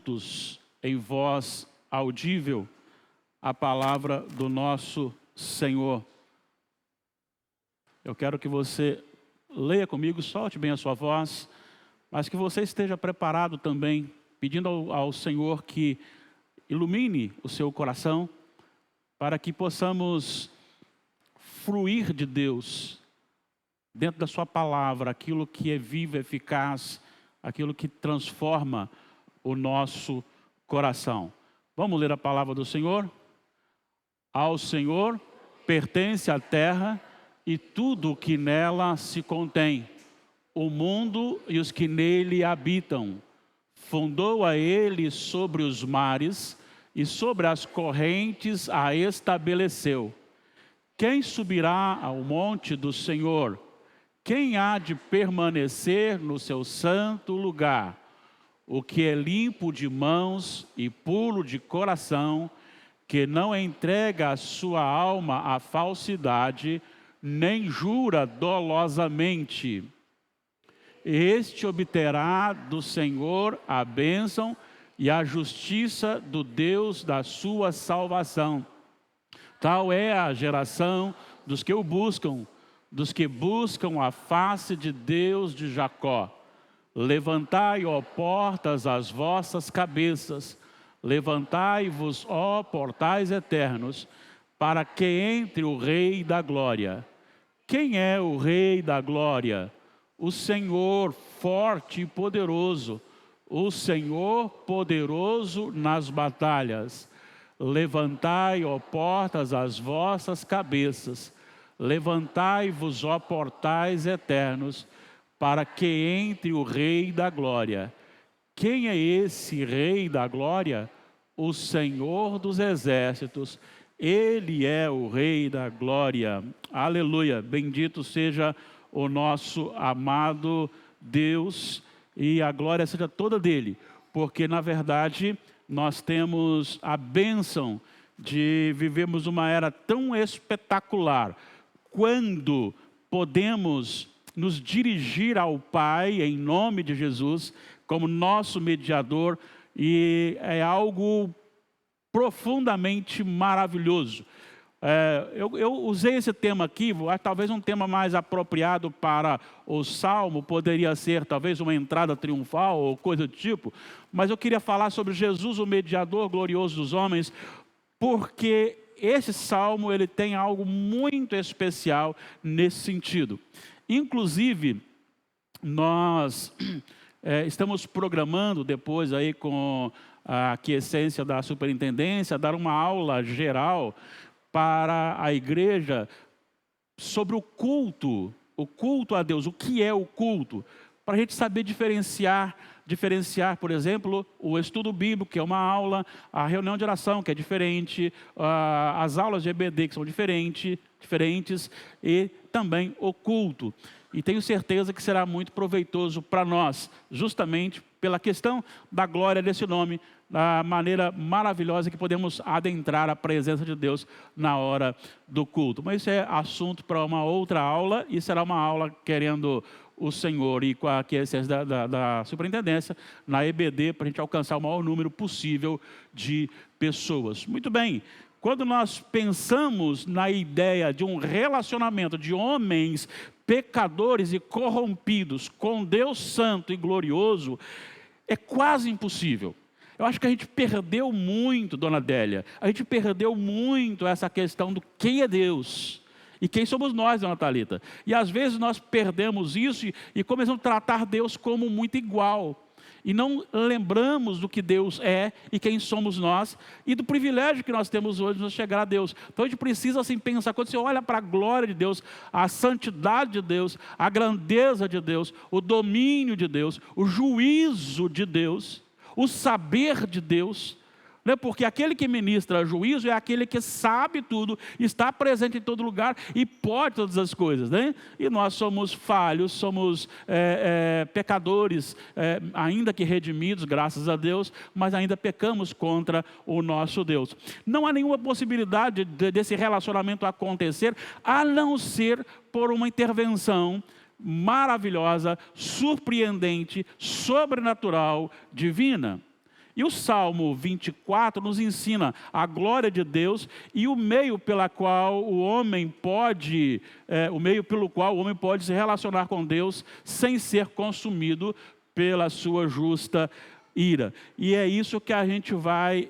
juntos, em voz audível, a palavra do nosso Senhor. Eu quero que você leia comigo, solte bem a sua voz, mas que você esteja preparado também, pedindo ao Senhor que ilumine o seu coração, para que possamos fruir de Deus, dentro da sua palavra, aquilo que é vivo, eficaz, aquilo que transforma o nosso coração. Vamos ler a palavra do Senhor? Ao Senhor pertence a terra e tudo o que nela se contém, o mundo e os que nele habitam. Fundou a ele sobre os mares e sobre as correntes a estabeleceu. Quem subirá ao monte do Senhor? Quem há de permanecer no seu santo lugar? O que é limpo de mãos e puro de coração, que não entrega a sua alma à falsidade, nem jura dolosamente. Este obterá do Senhor a bênção e a justiça do Deus da sua salvação. Tal é a geração dos que o buscam, dos que buscam a face de Deus de Jacó. Levantai, ó portas, as vossas cabeças, levantai-vos, ó portais eternos, para que entre o Rei da Glória. Quem é o Rei da Glória? O Senhor forte e poderoso, o Senhor poderoso nas batalhas. Levantai, ó portas, as vossas cabeças, levantai-vos, ó portais eternos, para que entre o Rei da Glória. Quem é esse Rei da Glória? O Senhor dos Exércitos. Ele é o Rei da Glória. Aleluia. Bendito seja o nosso amado Deus, e a glória seja toda dele, porque na verdade nós temos a bênção de vivermos uma era tão espetacular, quando podemos nos dirigir ao Pai em nome de Jesus, como nosso mediador, e é algo profundamente maravilhoso. Eu usei esse tema aqui, talvez um tema mais apropriado para o Salmo, poderia ser talvez uma entrada triunfal ou coisa do tipo, mas eu queria falar sobre Jesus, o mediador glorioso dos homens, porque esse Salmo ele tem algo muito especial nesse sentido. Inclusive, nós estamos programando depois aí com a aquiescência da superintendência, dar uma aula geral para a igreja sobre o culto a Deus. O que é o culto? Para a gente saber diferenciar, por exemplo, o estudo bíblico, que é uma aula, a reunião de oração, que é diferente, as aulas de EBD, que são diferentes, e também o culto. E tenho certeza que será muito proveitoso para nós, justamente pela questão da glória desse nome, da maneira maravilhosa que podemos adentrar a presença de Deus na hora do culto. Mas isso é assunto para uma outra aula, e será uma aula querendo o Senhor e com a aquiescência da superintendência, na EBD, para a gente alcançar o maior número possível de pessoas. Muito bem. Quando nós pensamos na ideia de um relacionamento de homens pecadores e corrompidos com Deus santo e glorioso, é quase impossível. Eu acho que a gente perdeu muito, dona Adélia, a gente perdeu muito essa questão do quem é Deus e quem somos nós, dona Thalita. E às vezes nós perdemos isso e começamos a tratar Deus como muito igual. E não lembramos do que Deus é e quem somos nós e do privilégio que nós temos hoje de nos chegar a Deus. Então a gente precisa assim pensar, quando você olha para a glória de Deus, a santidade de Deus, a grandeza de Deus, o domínio de Deus, o juízo de Deus, o saber de Deus, né? Porque aquele que ministra juízo é aquele que sabe tudo, está presente em todo lugar e pode todas as coisas, né? E nós somos falhos, somos pecadores, ainda que redimidos, graças a Deus, mas ainda pecamos contra o nosso Deus. Não há nenhuma possibilidade desse relacionamento acontecer, a não ser por uma intervenção maravilhosa, surpreendente, sobrenatural, divina. E o Salmo 24 nos ensina a glória de Deus e o meio pelo qual o homem pode se relacionar com Deus sem ser consumido pela sua justa ira. E é isso que a gente vai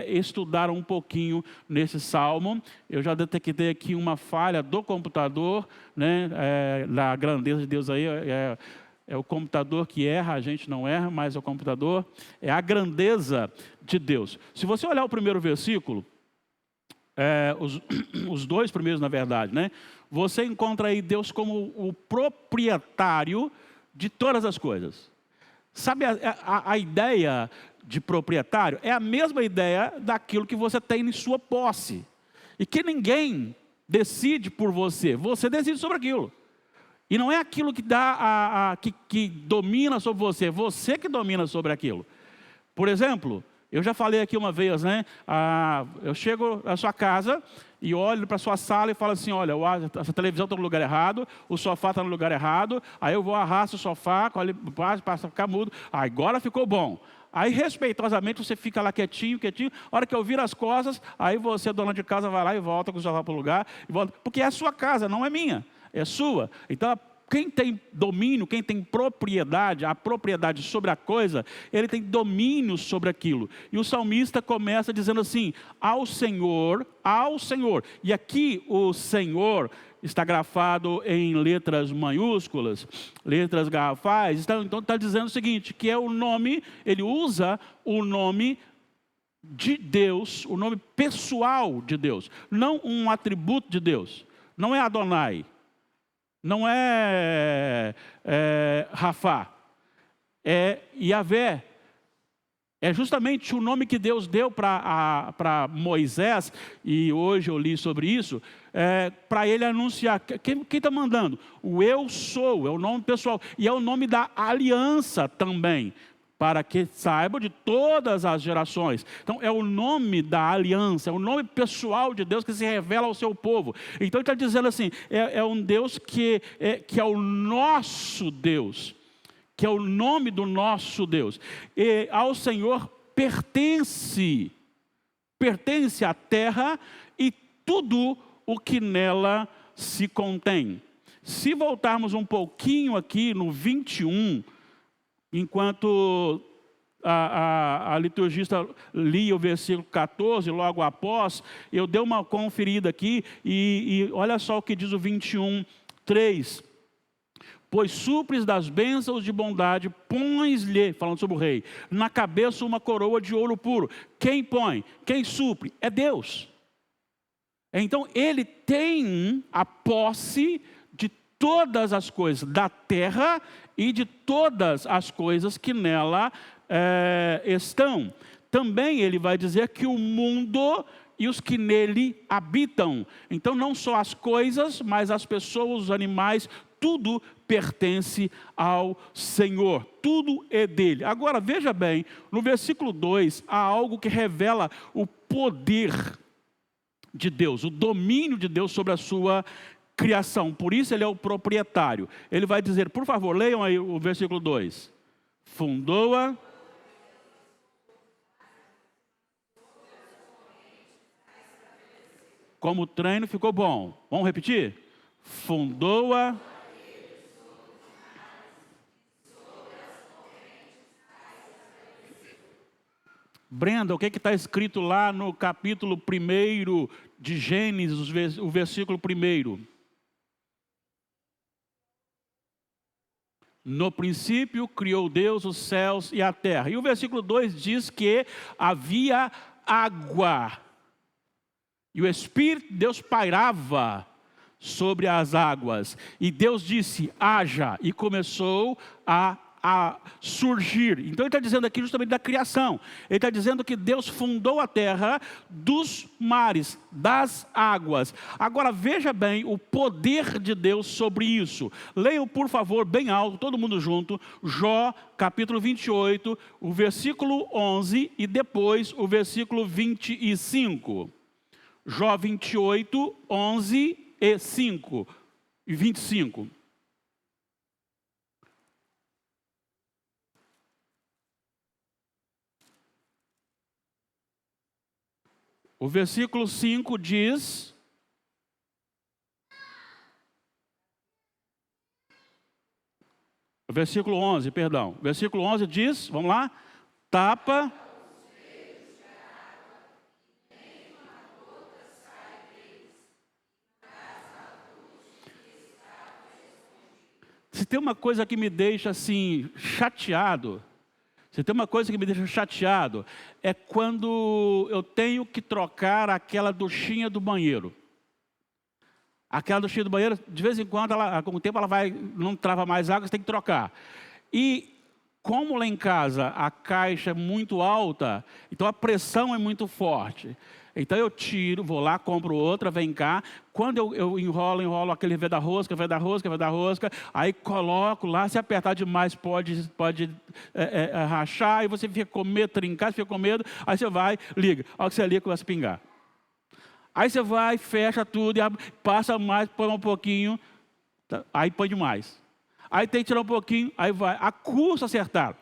estudar um pouquinho nesse Salmo. Eu já detectei aqui uma falha do computador, né? Da grandeza de Deus aí, é o computador que erra, a gente não erra, mas é o computador. É a grandeza de Deus. Se você olhar o primeiro versículo, os dois primeiros, na verdade, né? Você encontra aí Deus como o proprietário de todas as coisas. Sabe a ideia de proprietário? É a mesma ideia daquilo que você tem em sua posse. E que ninguém decide por você, você decide sobre aquilo. E não é aquilo que que domina sobre você, você que domina sobre aquilo. Por exemplo, eu já falei aqui uma vez, né? Eu chego na sua casa e olho para a sua sala e falo assim, olha, essa televisão está no lugar errado, o sofá está no lugar errado, aí eu vou arrasto o sofá, passa a ficar mudo, agora ficou bom. Aí, respeitosamente, você fica lá quietinho, a hora que eu viro as costas, aí você, dona de casa, vai lá e volta com o sofá para o lugar, porque é a sua casa, não é minha. É sua. Então, quem tem domínio, quem tem propriedade, a propriedade sobre a coisa, ele tem domínio sobre aquilo. E o salmista começa dizendo assim, ao Senhor. E aqui o Senhor está grafado em letras maiúsculas, letras garrafais. Então está dizendo o seguinte, que é o nome, ele usa o nome de Deus, o nome pessoal de Deus, não um atributo de Deus. Não é Adonai. Não é Rafá, é Yahvé. É justamente o nome que Deus deu para Moisés, e hoje eu li sobre isso, para ele anunciar. Quem está mandando? O eu sou, é o nome pessoal, e é o nome da aliança também, para que saibam de todas as gerações. Então é o nome da aliança, é o nome pessoal de Deus que se revela ao seu povo. Então ele está dizendo assim, é um Deus que é o nosso Deus, que é o nome do nosso Deus. E ao Senhor pertence a terra e tudo o que nela se contém. Se voltarmos um pouquinho aqui no 21, enquanto a liturgista lia o versículo 14, logo após, eu dei uma conferida aqui e olha só o que diz o 21:3. Pois supres das bênçãos de bondade, pões-lhe, falando sobre o rei, na cabeça uma coroa de ouro puro. Quem põe? Quem supre? É Deus. Então ele tem a posse de todas as coisas da terra e de todas as coisas que nela estão. Também ele vai dizer que o mundo e os que nele habitam. Então não só as coisas, mas as pessoas, os animais, tudo pertence ao Senhor. Tudo é dele. Agora veja bem, no versículo 2, há algo que revela o poder de Deus, o domínio de Deus sobre a sua criação. Por isso ele é o proprietário. Ele vai dizer, por favor, leiam aí o versículo 2. Fundou-a. Como o treino ficou bom. Vamos repetir? Fundou-a. Brenda, o que está escrito lá no capítulo 1 de Gênesis, o versículo 1? No princípio criou Deus os céus e a terra. E o versículo 2 diz que havia água. E o Espírito de Deus pairava sobre as águas. E Deus disse, haja. E começou a surgir. Então ele está dizendo aqui justamente da criação. Ele está dizendo que Deus fundou a terra dos mares, das águas. Agora veja bem o poder de Deus sobre isso. Leiam por favor bem alto, todo mundo junto, Jó capítulo 28, o versículo 11 e depois o versículo 25. Jó 28, 11 e 5 e 25. O versículo 5 diz... O versículo 11, perdão. O versículo 11 diz, vamos lá, tapa... Se tem uma coisa que me deixa assim, chateado, é quando eu tenho que trocar aquela duchinha do banheiro. Aquela duchinha do banheiro, de vez em quando, com o tempo ela não trava mais água, você tem que trocar. E como lá em casa a caixa é muito alta, então a pressão é muito forte. Então eu tiro, vou lá, compro outra, vem cá. Quando eu enrolo aquele veda-rosca, aí coloco lá, se apertar demais pode rachar, e você fica com medo, trincar, fica com medo, aí você vai, liga. A hora que você liga, começa a pingar. Aí você vai, fecha tudo, passa mais, põe um pouquinho, aí põe demais. Aí tem que tirar um pouquinho, aí vai. A custa acertar.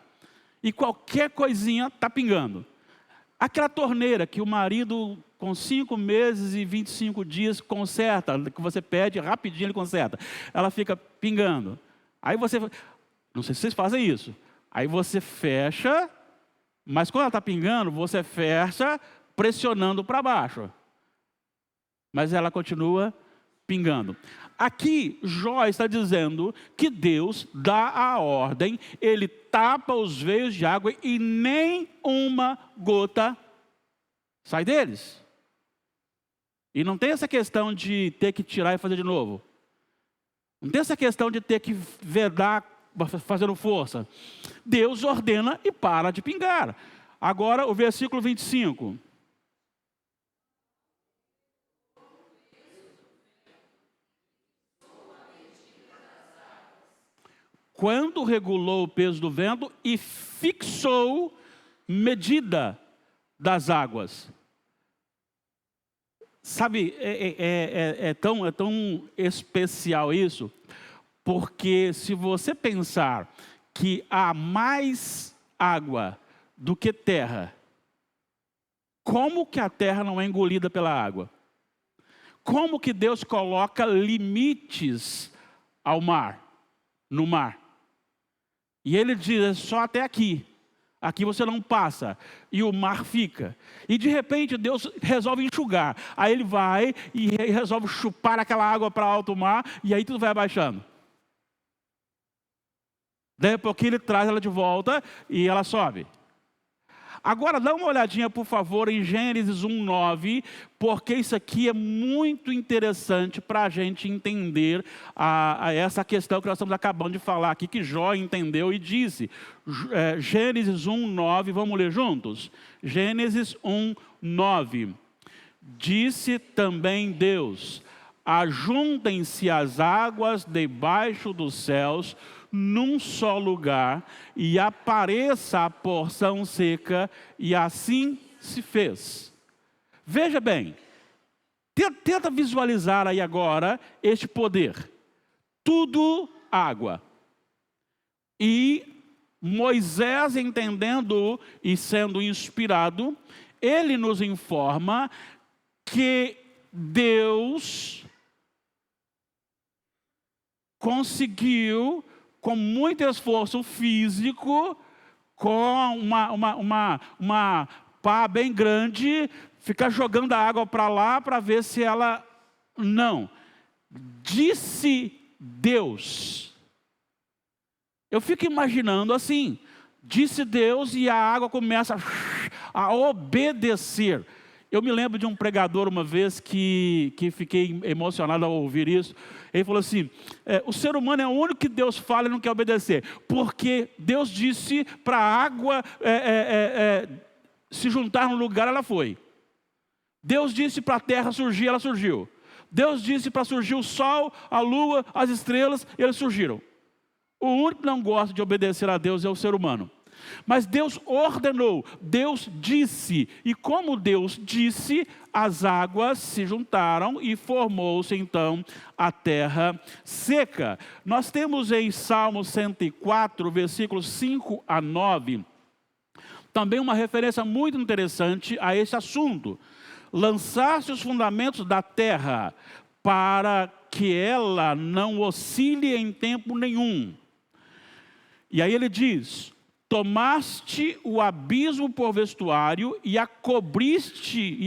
E qualquer coisinha está pingando. Aquela torneira que o marido, com 5 meses e 25 dias, conserta, que você pede, rapidinho ele conserta. Ela fica pingando. Aí você, não sei se vocês fazem isso. Aí você fecha, mas quando ela está pingando, você fecha pressionando para baixo. Mas ela continua pingando. Aqui, Jó está dizendo que Deus dá a ordem, ele tapa os veios de água e nem uma gota sai deles. E não tem essa questão de ter que tirar e fazer de novo. Não tem essa questão de ter que vedar fazendo força. Deus ordena e para de pingar. Agora, o versículo 25. Quando regulou o peso do vento e fixou medida das águas. Sabe, é tão especial isso, porque se você pensar que há mais água do que terra, como que a terra não é engolida pela água? Como que Deus coloca limites ao mar, no mar? E ele diz, só até aqui. Aqui você não passa. E o mar fica. E de repente Deus resolve enxugar. Aí ele vai e resolve chupar aquela água para alto mar. E aí tudo vai abaixando. Daí a pouquinho ele traz ela de volta e ela sobe. Agora dá uma olhadinha, por favor, em Gênesis 1:9, porque isso aqui é muito interessante para a gente entender essa questão que nós estamos acabando de falar aqui, que Jó entendeu e disse. Gênesis 1:9, vamos ler juntos? Gênesis 1:9. Disse também Deus, ajuntem-se as águas debaixo dos céus, num só lugar, e apareça a porção seca, e assim se fez. Veja bem, tenta visualizar aí agora este poder. Tudo água. E Moisés, entendendo e sendo inspirado, ele nos informa que Deus conseguiu, com muito esforço físico, com uma pá bem grande, ficar jogando a água para lá para ver se ela... Não. Disse Deus. Eu fico imaginando assim, disse Deus e a água começa a obedecer. Eu me lembro de um pregador uma vez que fiquei emocionado ao ouvir isso. Ele falou assim, o ser humano é o único que Deus fala e não quer obedecer. Porque Deus disse para a água se juntar no lugar, ela foi. Deus disse para a terra surgir, ela surgiu. Deus disse para surgir o sol, a lua, as estrelas, eles surgiram. O único que não gosta de obedecer a Deus é o ser humano. Mas Deus ordenou, Deus disse, e como Deus disse, as águas se juntaram e formou-se então a terra seca. Nós temos em Salmo 104, versículos 5 a 9, também uma referência muito interessante a esse assunto. lançaste os fundamentos da terra, para que ela não oscile em tempo nenhum. E aí ele diz: tomaste o abismo por vestuário e a cobriste.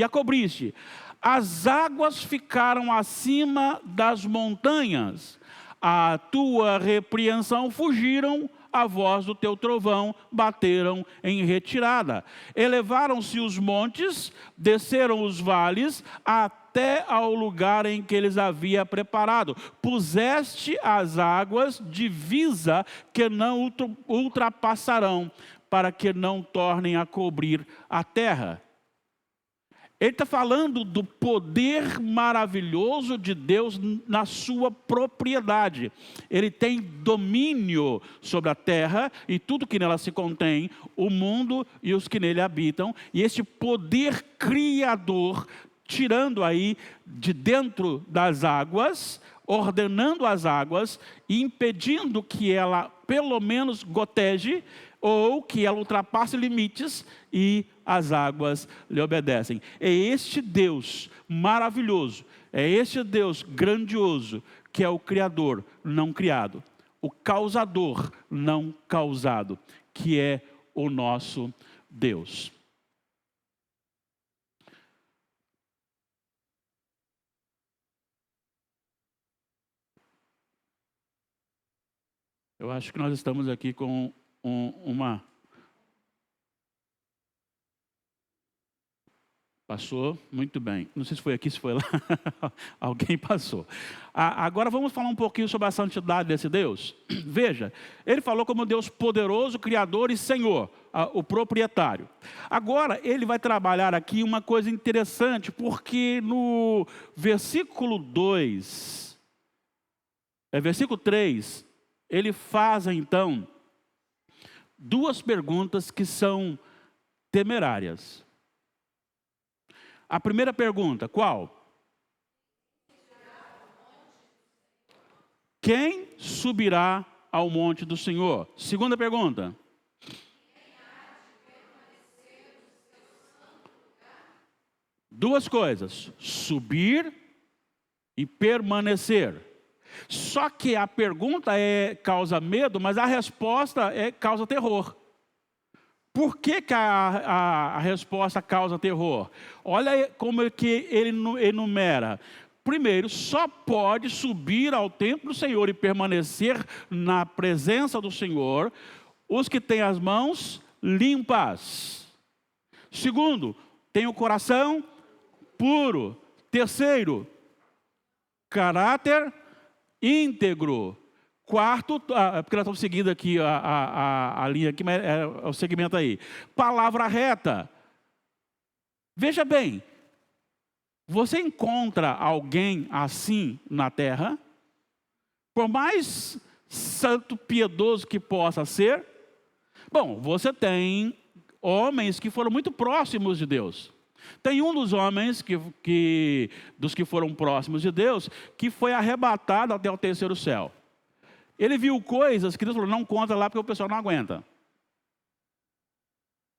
As águas ficaram acima das montanhas. A tua repreensão fugiram, a voz do teu trovão bateram em retirada. Elevaram-se os montes, desceram os vales, até ao lugar em que eles havia preparado. Puseste as águas divisa que não ultrapassarão, para que não tornem a cobrir a terra. Ele está falando do poder maravilhoso de Deus na sua propriedade. Ele tem domínio sobre a terra e tudo que nela se contém, o mundo e os que nele habitam. E esse poder criador, tirando aí de dentro das águas, ordenando as águas e impedindo que ela pelo menos goteje, ou que ela ultrapasse limites e as águas lhe obedecem. É este Deus maravilhoso, é este Deus grandioso, que é o Criador não criado, o causador não causado, que é o nosso Deus. Eu acho que nós estamos aqui com uma... Passou? Muito bem. Não sei se foi aqui, se foi lá. Alguém passou. Agora vamos falar um pouquinho sobre a santidade desse Deus. Veja, ele falou como Deus poderoso, criador e senhor, o proprietário. Agora ele vai trabalhar aqui uma coisa interessante, porque no versículo 2, versículo 3, ele faz então duas perguntas que são temerárias. A primeira pergunta, qual? Quem subirá ao monte do Senhor? Segunda pergunta. Duas coisas, subir e permanecer. Só que a pergunta causa medo, mas a resposta causa terror. Por que a resposta causa terror? Olha como é que ele enumera. Primeiro, só pode subir ao templo do Senhor e permanecer na presença do Senhor os que têm as mãos limpas. Segundo, tem o coração puro. Terceiro, caráter íntegro. Quarto, porque nós estamos seguindo aqui a linha aqui, mas é o segmento aí. Palavra reta. Veja bem, você encontra alguém assim na terra? Por mais santo, piedoso que possa ser, bom, você tem homens que foram muito próximos de Deus. Tem um dos homens dos que foram próximos de Deus, que foi arrebatado até o terceiro céu. Ele viu coisas que Deus falou, não conta lá porque o pessoal não aguenta.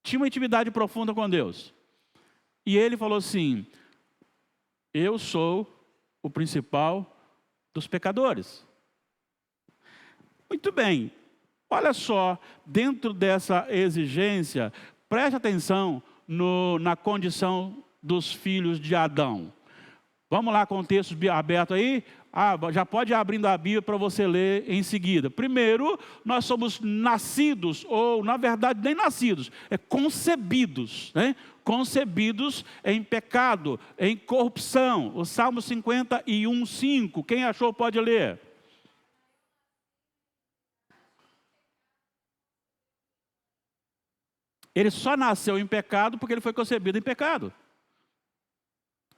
Tinha uma intimidade profunda com Deus. E ele falou assim, eu sou o principal dos pecadores. Muito bem, olha só, dentro dessa exigência, preste atenção na condição dos filhos de Adão. Vamos lá com o texto aberto aí? Já pode ir abrindo a Bíblia para você ler em seguida. Primeiro, nós somos nascidos, ou na verdade nem nascidos, concebidos, né? Concebidos em pecado, em corrupção. O Salmo 51:5, quem achou pode ler. Ele só nasceu em pecado porque ele foi concebido em pecado.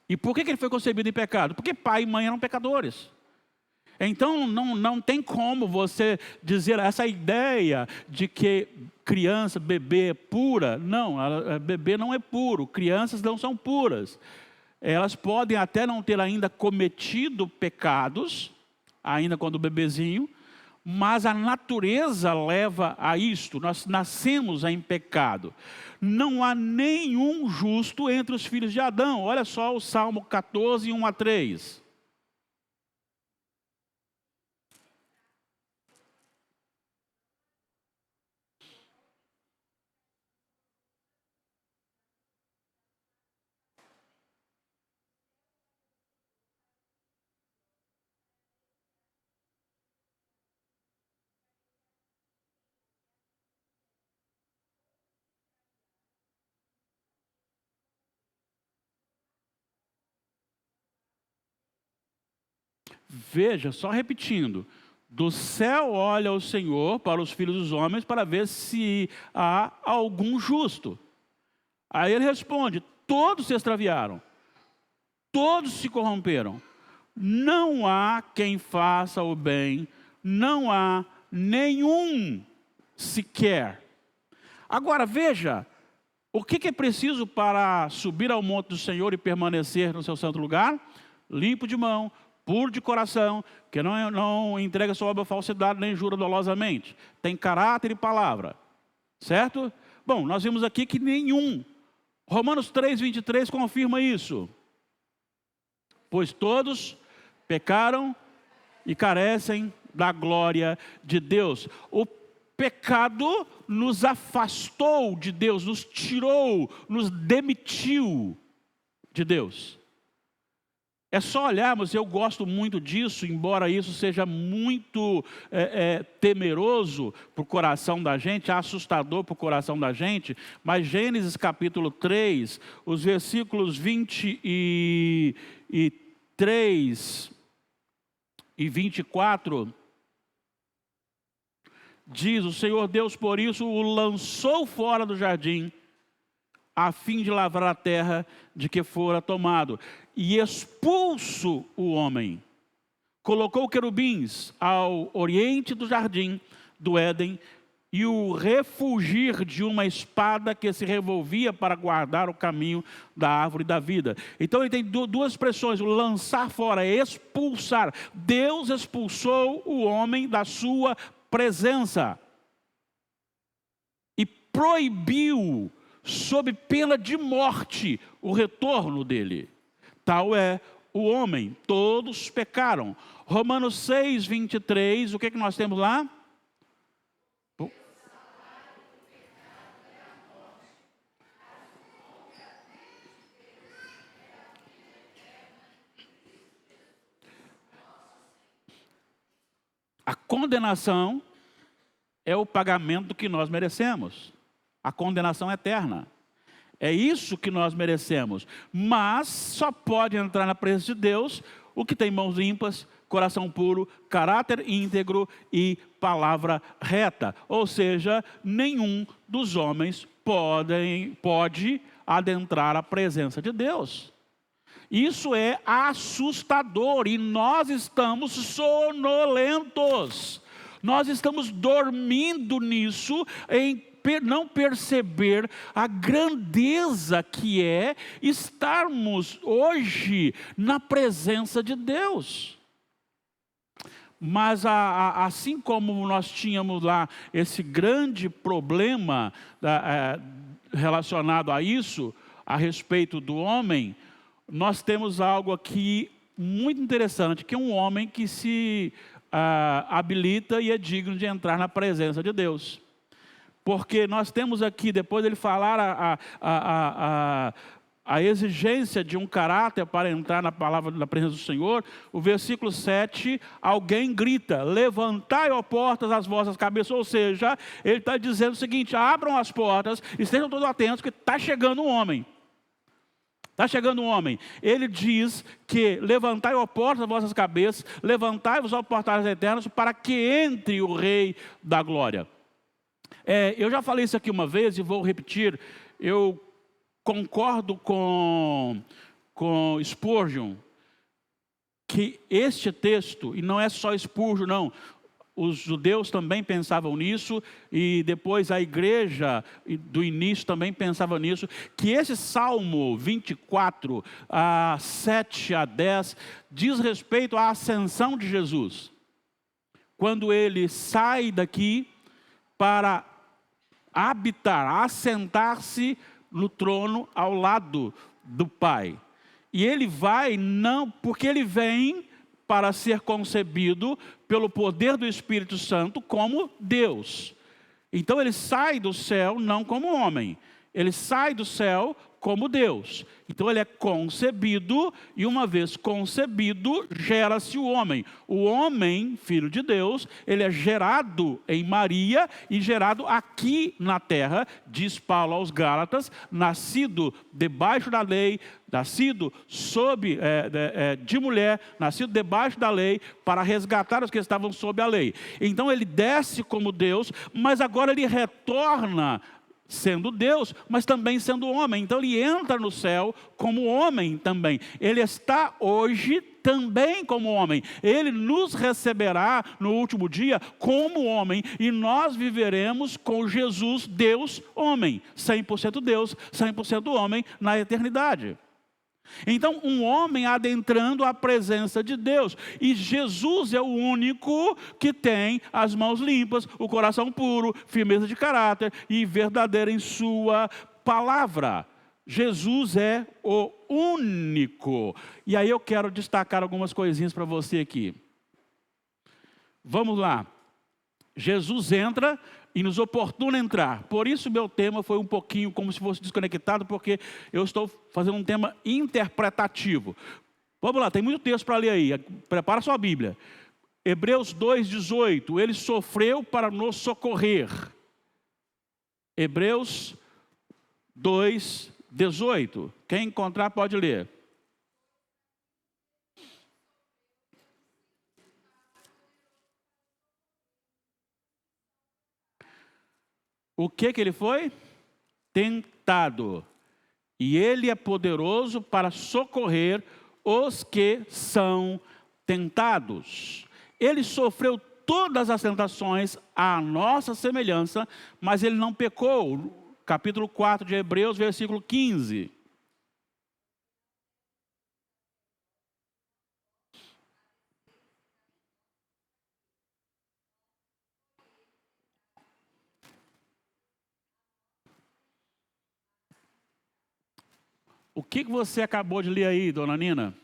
E por que ele foi concebido em pecado? Porque pai e mãe eram pecadores. Então não tem como você dizer essa ideia de que criança, bebê é pura. Não, bebê não é puro, crianças não são puras. Elas podem até não ter ainda cometido pecados, ainda quando bebezinho, Mas a natureza leva a isto, nós nascemos em pecado. Não há nenhum justo entre os filhos de Adão. Olha só o Salmo 14, 1 a 3. Veja, só repetindo. Do céu olha o Senhor para os filhos dos homens para ver se há algum justo. Aí ele responde, todos se extraviaram, todos se corromperam. Não há quem faça o bem, não há nenhum sequer. Agora veja, o que é preciso para subir ao monte do Senhor e permanecer no seu santo lugar? Limpo de mão, puro de coração, que não entrega sua obra a falsidade, nem jura dolosamente. Tem caráter e palavra, certo? Bom, nós vimos aqui que nenhum. Romanos 3, 23 confirma isso. Pois todos pecaram e carecem da glória de Deus. O pecado nos afastou de Deus, nos tirou, nos demitiu de Deus. É só olharmos, eu gosto muito disso, embora isso seja muito temeroso para o coração da gente, assustador para o coração da gente, mas Gênesis capítulo 3, os versículos 23 e 24, diz, o Senhor Deus por isso o lançou fora do jardim, a fim de lavrar a terra de que fora tomado. E expulso o homem, colocou querubins ao oriente do jardim do Éden, e o refugir de uma espada que se revolvia para guardar o caminho da árvore da vida. Então ele tem duas expressões, o lançar fora, expulsar. Deus expulsou o homem da sua presença e proibiu, sob pena de morte, o retorno dele. Tal é o homem, todos pecaram. Romanos 6, 23, o que nós temos lá? A condenação é o pagamento que nós merecemos. A condenação eterna. É isso que nós merecemos. Mas só pode entrar na presença de Deus o que tem mãos limpas, coração puro, caráter íntegro e palavra reta. Ou seja, nenhum dos homens pode adentrar a presença de Deus. Isso é assustador e nós estamos sonolentos. Nós estamos dormindo nisso em não perceber a grandeza que é estarmos hoje na presença de Deus. Mas assim como nós tínhamos lá esse grande problema relacionado a isso, a respeito do homem, nós temos algo aqui muito interessante, que é um homem que se habilita e é digno de entrar na presença de Deus. Porque nós temos aqui, depois ele falar a exigência de um caráter para entrar na presença do Senhor, o versículo 7, alguém grita, levantai, ó portas, as vossas cabeças. Ou seja, ele está dizendo o seguinte, abram as portas, estejam todos atentos, que está chegando um homem. Está chegando um homem. Ele diz que levantai, ó portas, as vossas cabeças, levantai-vos, ó portais eternos, para que entre o Rei da Glória. Eu já falei isso aqui uma vez e vou repetir. Eu concordo com Spurgeon, que este texto, e não é só Spurgeon não, os judeus também pensavam nisso, e depois a igreja do início também pensava nisso, que esse Salmo 24, 7 a 10, diz respeito à ascensão de Jesus. quando ele sai daqui para habitar, assentar-se no trono ao lado do Pai. E ele vai, não, porque ele vem para ser concebido pelo poder do Espírito Santo como Deus. Então ele sai do céu não como homem, ele sai do céu como Deus. Então ele é concebido, e uma vez concebido, gera-se o homem. O homem, filho de Deus, ele é gerado em Maria e gerado aqui na terra, diz Paulo aos Gálatas, nascido debaixo da lei, nascido de mulher, nascido debaixo da lei, para resgatar os que estavam sob a lei. Então ele desce como Deus, mas agora ele retorna sendo Deus, mas também sendo homem. Então ele entra no céu como homem também. Ele está hoje também como homem. Ele nos receberá no último dia como homem, e nós viveremos com Jesus, Deus, homem. 100% Deus, 100% homem na eternidade. Então, um homem adentrando a presença de Deus. E Jesus é o único que tem as mãos limpas, o coração puro, firmeza de caráter e verdadeiro em sua palavra. Jesus é o único. E aí eu quero destacar algumas coisinhas para você aqui. Vamos lá. Jesus entra e nos oportuna entrar. Por isso meu tema foi um pouquinho como se fosse desconectado, porque eu estou fazendo um tema interpretativo. Vamos lá, tem muito texto para ler aí. Prepara sua Bíblia. Hebreus 2:18, ele sofreu para nos socorrer. Hebreus 2:18. Quem encontrar pode ler. O que ele foi? Tentado. E ele é poderoso para socorrer os que são tentados. Ele sofreu todas as tentações à nossa semelhança, mas ele não pecou. Capítulo 4 de Hebreus, versículo 15. O que você acabou de ler aí, dona Nina?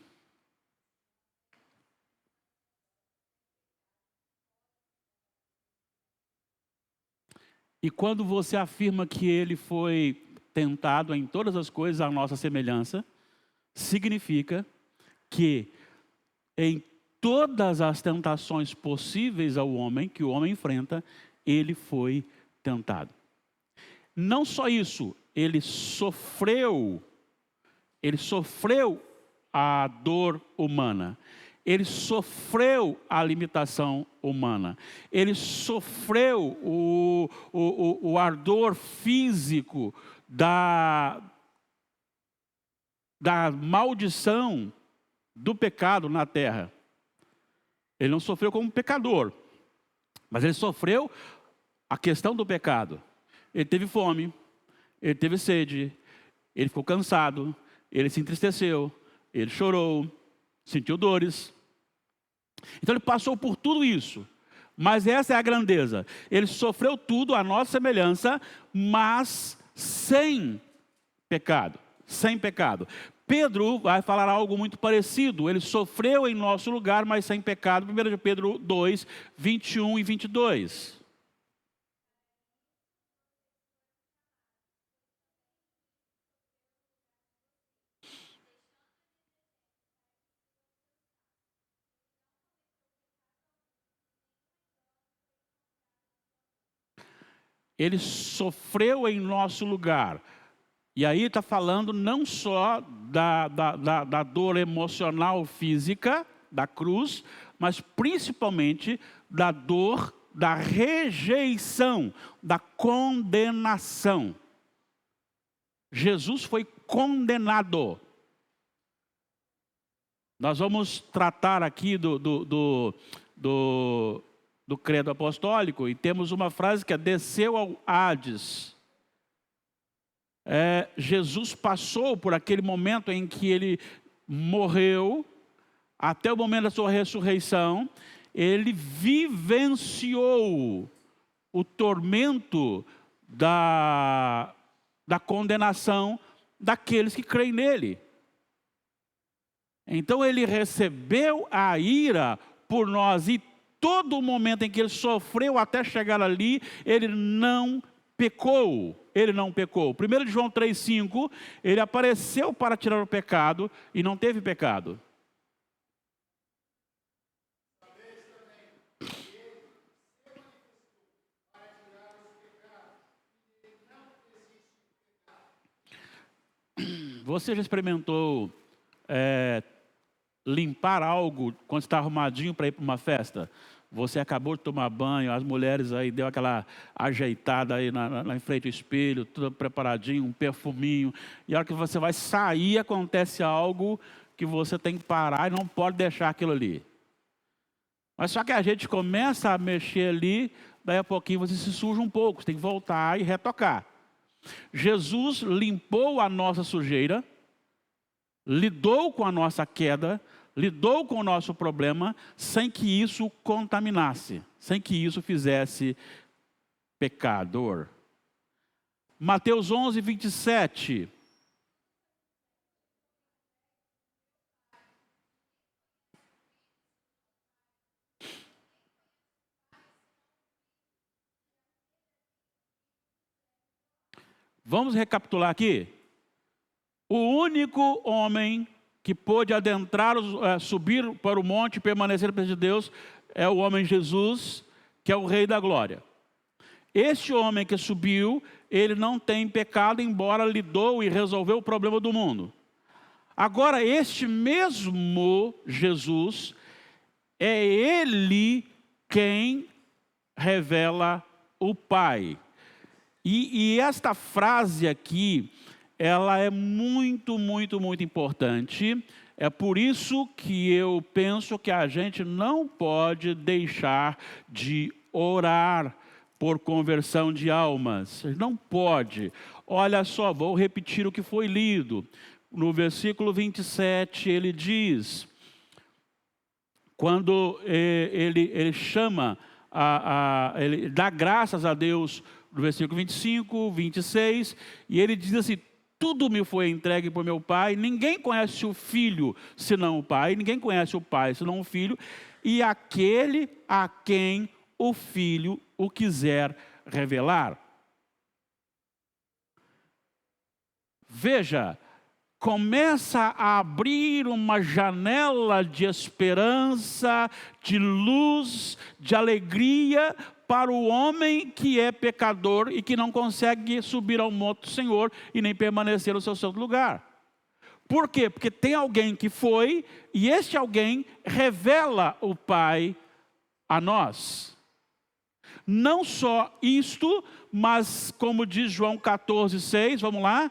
E quando você afirma que ele foi tentado em todas as coisas à nossa semelhança, significa que em todas as tentações possíveis ao homem, que o homem enfrenta, ele foi tentado. Não só isso, ele sofreu a dor humana, ele sofreu a limitação humana, ele sofreu o ardor físico da maldição do pecado na terra. Ele não sofreu como pecador, mas ele sofreu a questão do pecado. Ele teve fome, ele teve sede, ele ficou cansado, ele se entristeceu, ele chorou, sentiu dores. Então ele passou por tudo isso. Mas essa é a grandeza. Ele sofreu tudo à nossa semelhança, mas sem pecado. Sem pecado. Pedro vai falar algo muito parecido. Ele sofreu em nosso lugar, mas sem pecado. 1 de Pedro 2, 21 e 22. Ele sofreu em nosso lugar. E aí está falando não só da dor emocional física, da cruz, mas principalmente da dor da rejeição, da condenação. Jesus foi condenado. Nós vamos tratar aqui do credo apostólico, e temos uma frase que é: desceu ao Hades. Jesus passou por aquele momento em que ele morreu, até o momento da sua ressurreição, ele vivenciou o tormento da condenação daqueles que creem nele. Então ele recebeu a ira por nós, e todo o momento em que ele sofreu até chegar ali, ele não pecou. Ele não pecou. 1 João 3,5, ele apareceu para tirar o pecado e não teve pecado. Você já experimentou limpar algo quando está arrumadinho para ir para uma festa? Você acabou de tomar banho, as mulheres aí deu aquela ajeitada aí em frente ao espelho, tudo preparadinho, um perfuminho. E a hora que você vai sair, acontece algo que você tem que parar e não pode deixar aquilo ali. Mas só que a gente começa a mexer ali, daí a pouquinho você se suja um pouco, você tem que voltar e retocar. Jesus limpou a nossa sujeira, lidou com a nossa queda, lidou com o nosso problema, sem que isso contaminasse, sem que isso fizesse pecador. Mateus 11, 27. Vamos recapitular aqui. O único homem que pôde adentrar, subir para o monte e permanecer perto de Deus, é o homem Jesus, que é o Rei da Glória. Este homem que subiu, ele não tem pecado, embora lidou e resolveu o problema do mundo. Agora, este mesmo Jesus, é ele quem revela o Pai. E esta frase aqui, ela é muito, muito, muito importante. É por isso que eu penso que a gente não pode deixar de orar por conversão de almas. Não pode. Olha só, vou repetir o que foi lido. No versículo 27, ele diz, quando ele chama, ele dá graças a Deus, no versículo 25, 26, e ele diz assim: tudo me foi entregue por meu Pai, ninguém conhece o Filho senão o Pai, ninguém conhece o Pai senão o Filho, e aquele a quem o Filho o quiser revelar. Veja, começa a abrir uma janela de esperança, de luz, de alegria para o homem que é pecador e que não consegue subir ao monte do Senhor e nem permanecer no seu santo lugar. Por quê? Porque tem alguém que foi, e este alguém revela o Pai a nós. Não só isto, mas como diz João 14, 6, vamos lá.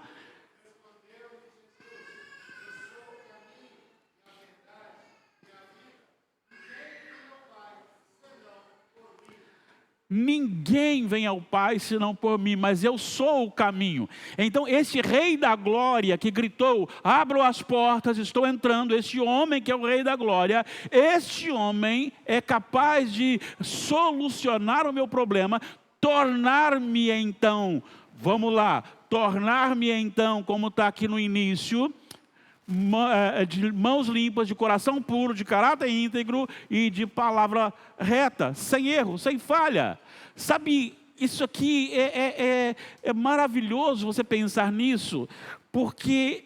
Ninguém vem ao Pai senão por mim, mas eu sou o caminho. Então esse Rei da Glória que gritou: abram as portas, estou entrando, esse homem que é o Rei da Glória, este homem é capaz de solucionar o meu problema, tornar-me então, vamos lá, tornar-me então, como está aqui no início, de mãos limpas, de coração puro, de caráter íntegro e de palavra reta, sem erro, sem falha. Sabe, isso aqui é maravilhoso você pensar nisso, porque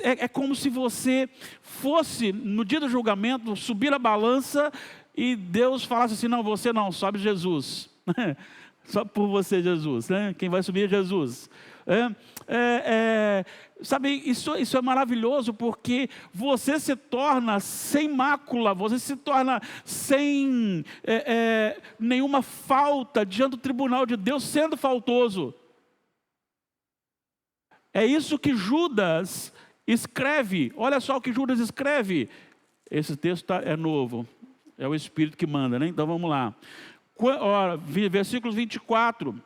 é como se você fosse, no dia do julgamento, subir a balança e Deus falasse assim: não, você não, sobe Jesus. Só por você, Jesus, né? Quem vai subir é Jesus. Sabe, isso é maravilhoso, porque você se torna sem mácula, você se torna sem nenhuma falta diante do tribunal de Deus, sendo faltoso. É isso que Judas escreve. Olha só o que Judas escreve. Esse texto é novo, é o Espírito que manda, né? Então vamos lá. Versículos 24.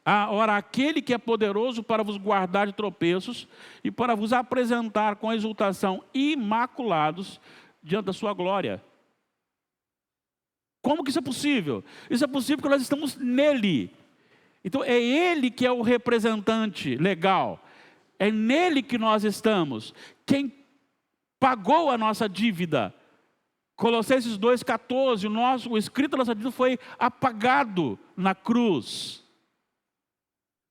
Ora, aquele que é poderoso para vos guardar de tropeços e para vos apresentar com exultação imaculados diante da sua glória. Como que isso é possível? Isso é possível porque nós estamos nele. Então é Ele que é o representante legal. É nele que nós estamos. Quem pagou a nossa dívida. Colossenses 2,14, o escrito da nossa dívida foi apagado na cruz.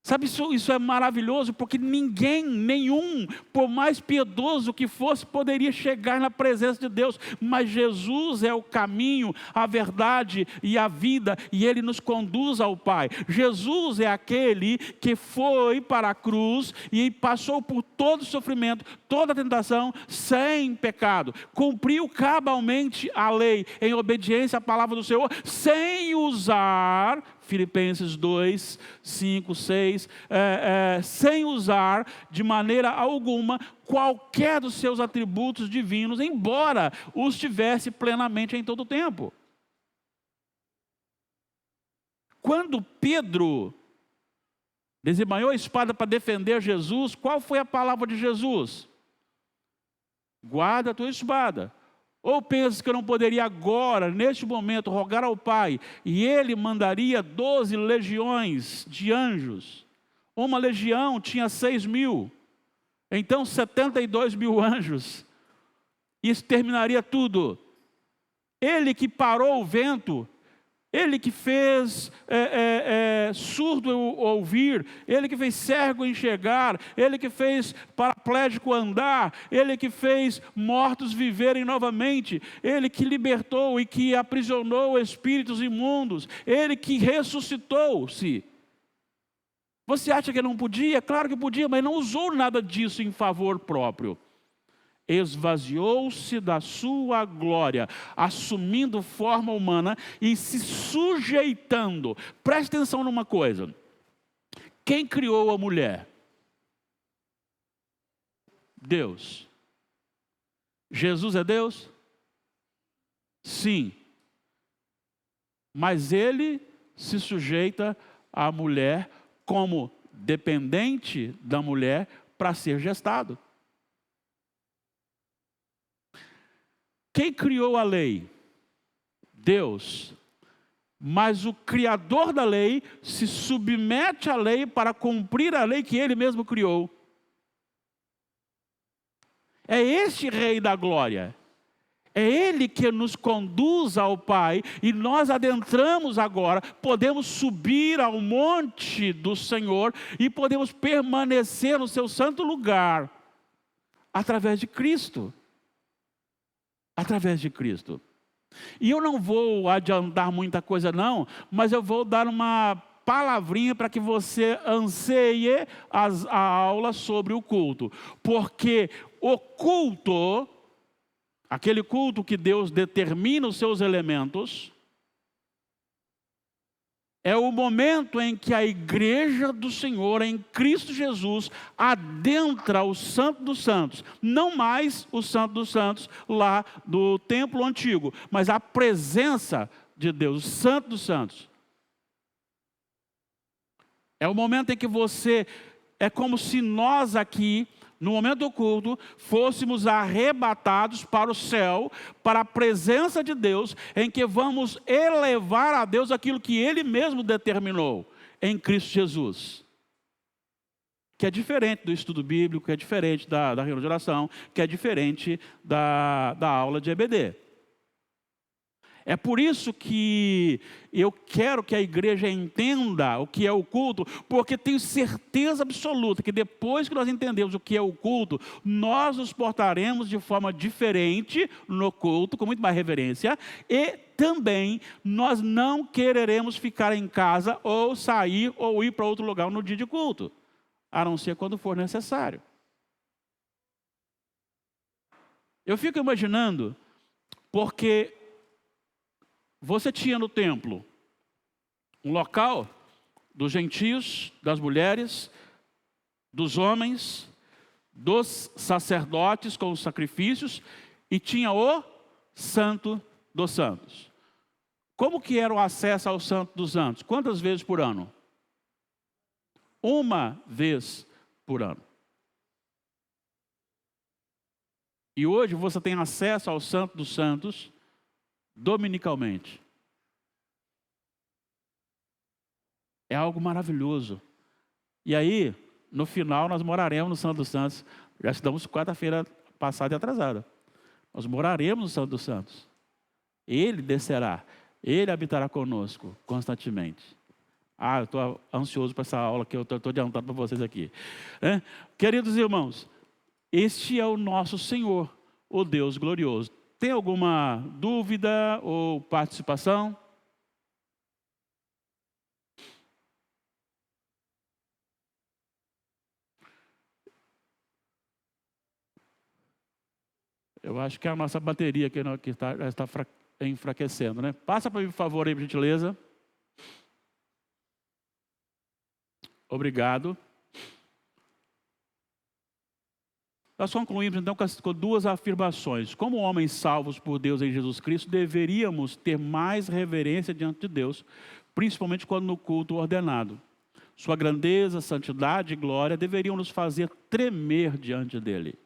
Sabe, isso é maravilhoso, porque ninguém, nenhum, por mais piedoso que fosse, poderia chegar na presença de Deus. Mas Jesus é o caminho, a verdade e a vida, e Ele nos conduz ao Pai. Jesus é aquele que foi para a cruz e passou por todo o sofrimento, toda a tentação, sem pecado. Cumpriu cabalmente a lei, em obediência à palavra do Senhor, sem usar... Filipenses 2, 5, 6, sem usar de maneira alguma qualquer dos seus atributos divinos, embora os tivesse plenamente em todo o tempo. Quando Pedro desembanhou a espada para defender Jesus, qual foi a palavra de Jesus? Guarda a tua espada. Ou pensas que eu não poderia agora, neste momento, rogar ao Pai, e Ele mandaria 12 legiões de anjos. Uma legião tinha 6.000, então 72.000 anjos. Isso terminaria tudo. Ele que parou o vento, Ele que fez surdo ouvir, Ele que fez cego enxergar, Ele que fez paraplégico andar, Ele que fez mortos viverem novamente, Ele que libertou e que aprisionou espíritos imundos, Ele que ressuscitou-se. Você acha que não podia? Claro que podia, mas não usou nada disso em favor próprio. Esvaziou-se da sua glória, assumindo forma humana e se sujeitando. Preste atenção numa coisa. Quem criou a mulher? Deus. Jesus é Deus? Sim. Mas Ele se sujeita à mulher como dependente da mulher para ser gestado. Quem criou a lei? Deus. Mas o criador da lei se submete à lei para cumprir a lei que Ele mesmo criou. É este Rei da glória. É Ele que nos conduz ao Pai e nós adentramos agora, podemos subir ao monte do Senhor e podemos permanecer no seu santo lugar através de Cristo. Através de Cristo. E eu não vou adiantar muita coisa não, mas eu vou dar uma palavrinha para que você anseie a aula sobre o culto. Porque o culto, aquele culto que Deus determina os seus elementos, é o momento em que a igreja do Senhor, em Cristo Jesus, adentra o Santo dos Santos. Não mais o Santo dos Santos lá do templo antigo, mas a presença de Deus, o Santo dos Santos. É o momento em que é como se nós aqui, no momento do culto, fôssemos arrebatados para o céu, para a presença de Deus, em que vamos elevar a Deus aquilo que Ele mesmo determinou em Cristo Jesus. Que é diferente do estudo bíblico, que é diferente da reunião de oração, que é diferente da aula de EBD. É por isso que eu quero que a igreja entenda o que é o culto, porque tenho certeza absoluta que depois que nós entendemos o que é o culto, nós nos portaremos de forma diferente no culto, com muito mais reverência, e também nós não quereremos ficar em casa ou sair ou ir para outro lugar no dia de culto, a não ser quando for necessário. Eu fico imaginando, porque você tinha no templo um local dos gentios, das mulheres, dos homens, dos sacerdotes com os sacrifícios, e tinha o Santo dos Santos. Como que era o acesso ao Santo dos Santos? Quantas vezes por ano? Uma vez por ano. E hoje você tem acesso ao Santo dos Santos dominicalmente. É algo maravilhoso. E aí, no final, nós moraremos no Santo dos Santos. Já estamos quarta-feira passada e atrasada. Nós moraremos no Santo dos Santos. Ele descerá. Ele habitará conosco constantemente. Eu estou ansioso para essa aula que eu estou adiantando para vocês aqui. Queridos irmãos, este é o nosso Senhor, o Deus glorioso. Tem alguma dúvida ou participação? Eu acho que é a nossa bateria aqui já está enfraquecendo, né? Passa para mim, por favor, aí, por gentileza. Obrigado. Nós concluímos então com duas afirmações. Como homens salvos por Deus em Jesus Cristo, deveríamos ter mais reverência diante de Deus, principalmente quando no culto ordenado. Sua grandeza, santidade e glória deveriam nos fazer tremer diante dele.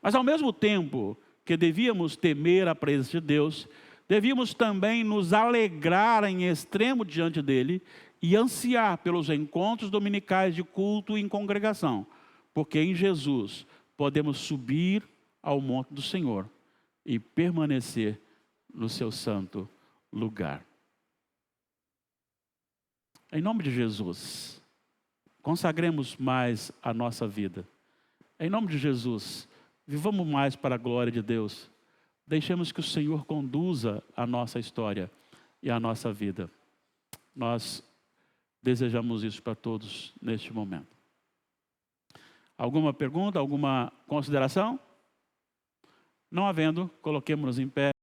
Mas ao mesmo tempo que devíamos temer a presença de Deus, devíamos também nos alegrar em extremo diante dele e ansiar pelos encontros dominicais de culto em congregação, porque em Jesus podemos subir ao monte do Senhor e permanecer no seu santo lugar. Em nome de Jesus, consagremos mais a nossa vida. Em nome de Jesus, vivamos mais para a glória de Deus. Deixemos que o Senhor conduza a nossa história e a nossa vida. Nós desejamos isso para todos neste momento. Alguma pergunta, alguma consideração? Não havendo, coloquemos-nos em pé.